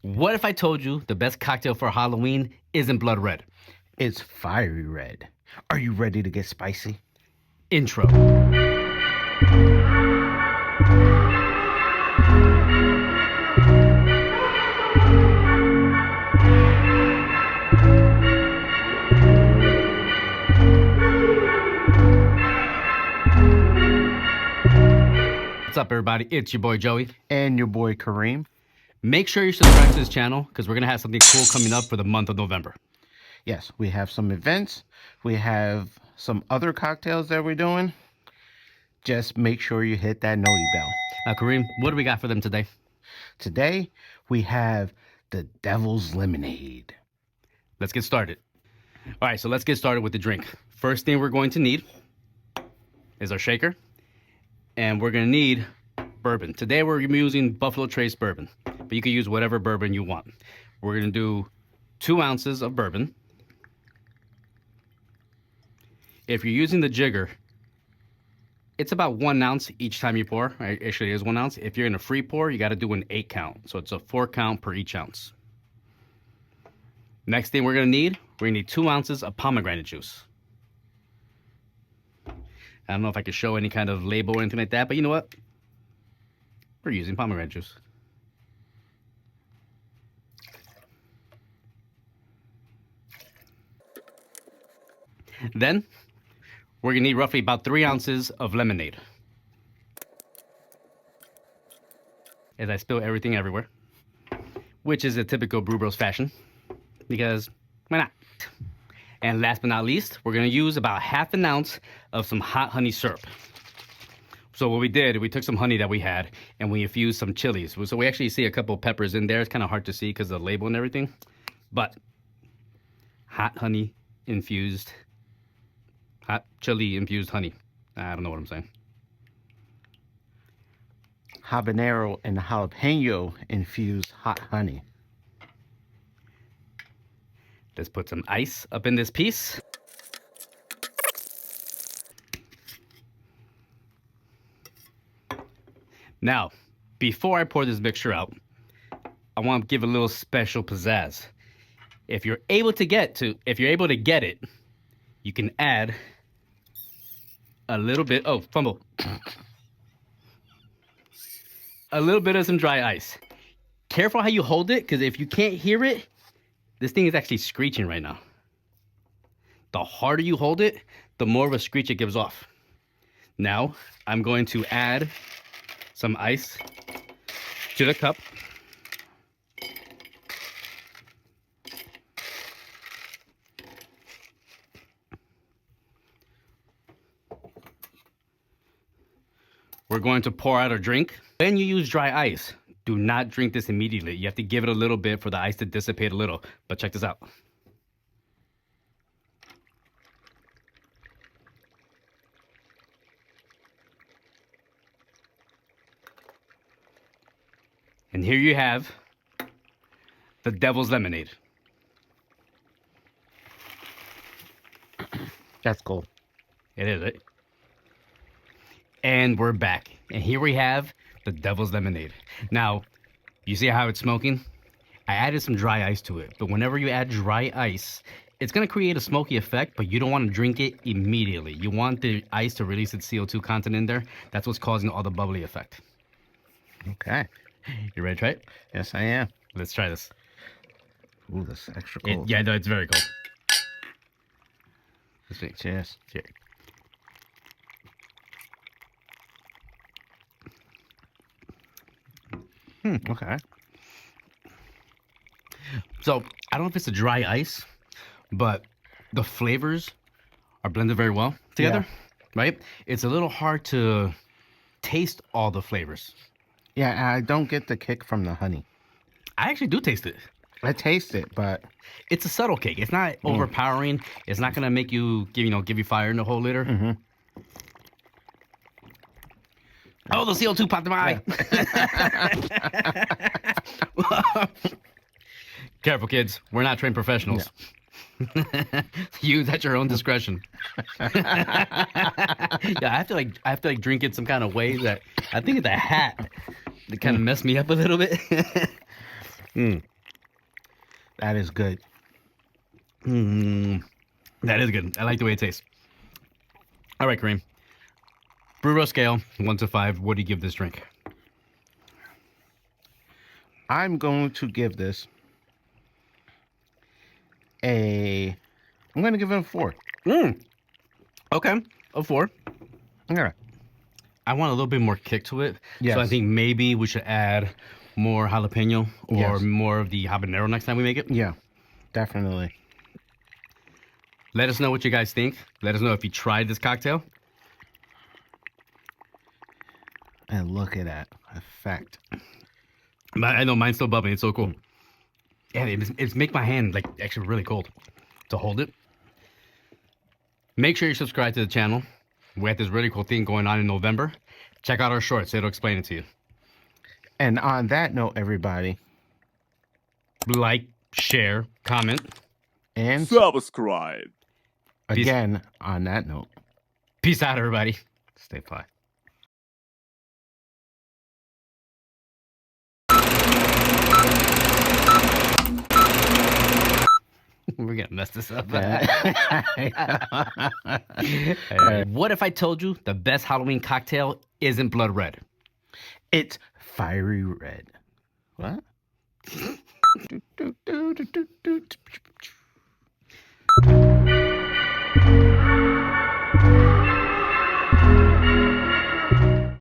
What if I told you the best cocktail for Halloween isn't blood red? It's fiery red. Are you ready to get spicy? Intro. What's up, everybody? It's your boy Joey. And your boy Kareem. Make sure you subscribe to this channel because we're going to have something cool coming up for the month of November. Yes, we have some events. We have some other cocktails that we're doing. Just make sure you hit that noti bell. Now, Kareem, what do we got for them today? Today, we have the Devil's Lemonade. Let's get started. All right, so let's get started with the drink. First thing we're going to need is our shaker. And we're going to need bourbon. Today, we're using Buffalo Trace bourbon. But you can use whatever bourbon you want. We're going to do 2 ounces of bourbon. If you're using the jigger, it's about 1 ounce each time you pour. Actually, it is 1 ounce. If you're in a free pour, you got to do an 8 count. So it's a 4 count per each ounce. Next thing we're going to need 2 ounces of pomegranate juice. I don't know if I could show any kind of label or anything like that, but you know what? We're using pomegranate juice. Then, we're going to need roughly about 3 ounces of lemonade. As I spill everything everywhere, which is a typical Brew Broz fashion, because why not? And last but not least, we're going to use about ½ an ounce of some hot honey syrup. So what we did, we took some honey that we had, and we infused some chilies. So we actually see a couple peppers in there. It's kind of hard to see because of the label and everything. But hot honey infused, hot chili infused honey. I don't know what I'm saying. Habanero and jalapeno infused hot honey. Let's put some ice up in this piece. Now, before I pour this mixture out, I want to give a little special pizzazz. If you're able to get it, you can add a little bit, a little bit of some dry ice. Careful how you hold it, because if you can't hear it, this thing is actually screeching right now. The harder you hold it, the more of a screech it gives off. Now, I'm going to add some ice to the cup. We're going to pour out our drink. When you use dry ice, do not drink this immediately. You have to give it a little bit for the ice to dissipate a little. But check this out. And here you have the Devil's Lemonade. That's cool. It is, right? And we're back. And here we have the Devil's Lemonade. Now, you see how it's smoking? I added some dry ice to it. But whenever you add dry ice, it's going to create a smoky effect, but you don't want to drink it immediately. You want the ice to release its CO2 content in there. That's what's causing all the bubbly effect. Okay. You ready to try it? Yes, I am. Let's try this. Ooh, that's extra cold. Yeah, no, it's very cold. Let's see. Cheers. Cheers. Okay. So, I don't know if it's a dry ice, but the flavors are blended very well together, right? It's a little hard to taste all the flavors. Yeah, I don't get the kick from the honey. I actually do taste it. I taste it, but it's a subtle kick. It's not overpowering. It's not gonna make you give you fire in the whole liter. Mm-hmm. Oh, the CO2 popped in my eye. Careful, kids. We're not trained professionals. Yeah. Use at your own discretion. Yeah, I have to drink it some kind of way that I think it's a hat that kind of messed me up a little bit. That is good. That is good. I like the way it tastes. All right, Kareem. Brew Broz scale, 1 to 5. What do you give this drink? I'm going to give this I'm going to give it a 4. Okay, a 4. Yeah. I want a little bit more kick to it. Yes. So I think maybe we should add more jalapeno or Yes. more of the habanero next time we make it. Yeah, definitely. Let us know what you guys think. Let us know if you tried this cocktail. And look at that effect. I know mine's still bubbling. It's so cool. Yeah, it's make my hand like actually really cold to hold it. Make sure you subscribe to the channel. We have this really cool thing going on in November. Check out our shorts. It'll explain it to you. And on that note, everybody, Like, share, comment. and Subscribe. again, on that note, Peace out, everybody. stay fly. We're gonna mess this up. Yeah. What if I told you the best Halloween cocktail isn't blood red? It's fiery red. What?